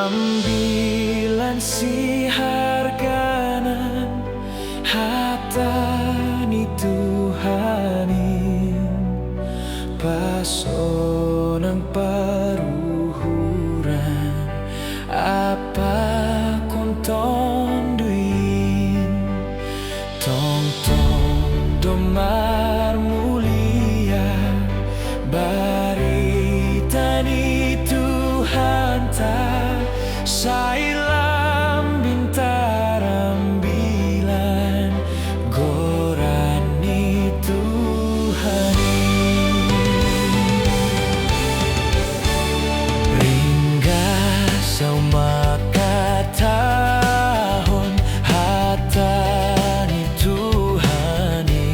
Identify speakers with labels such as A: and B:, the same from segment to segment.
A: Ambilan si harganan hatani Tuhanin pasonang paruhuran apa kontonduin tong domar mulia baritani Tuhan ta sailam bintaram bilan gorani Tuhani ringgasau makatahon hatani Tuhani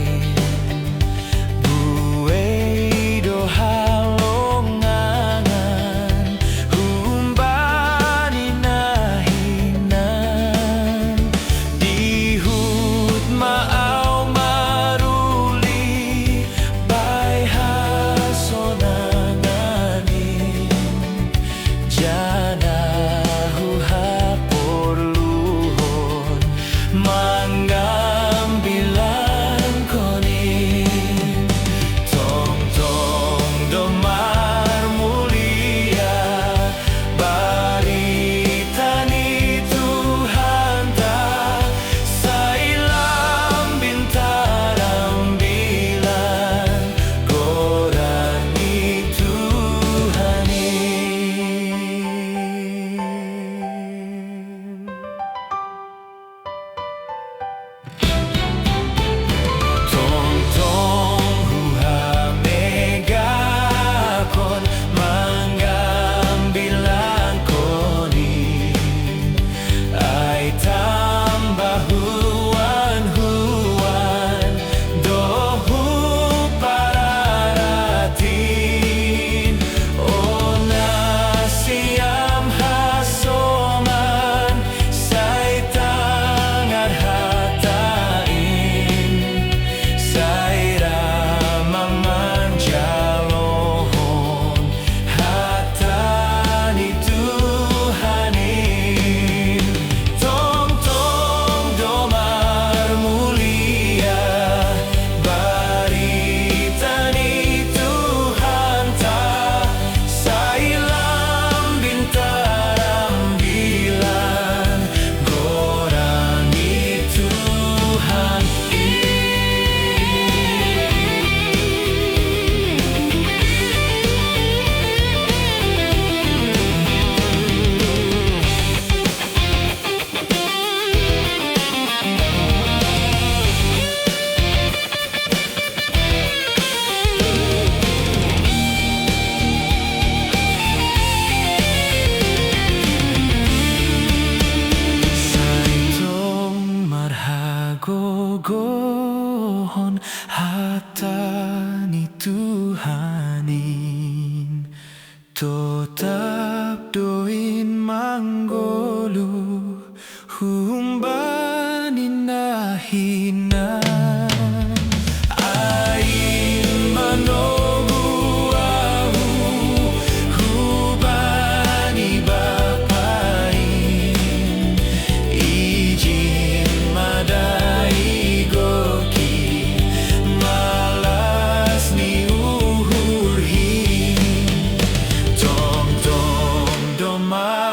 A: buai dohalongangan humbani nahinan dihut maau maruli bai hasonanganin jana porluhon mangambilan konin tong domar mulia baritani Tuhan ta sailam bintaram bilan gorani Tuhanin tong huha megakon mangambilan koni ai tambah huan dohu pararatin ona siam hasoman sai tangar hatain saira mamanjalohon hatani Tuhanin tong domar mulia baritani Tuhan ta sailam bintaram bilan gorani Tuhan saitong marhagogohon hatani Tuhanin tetap doin manggolu humbani nahinan ain manogu au hubani bapain izin madai goki malas ni uhurhi tong domar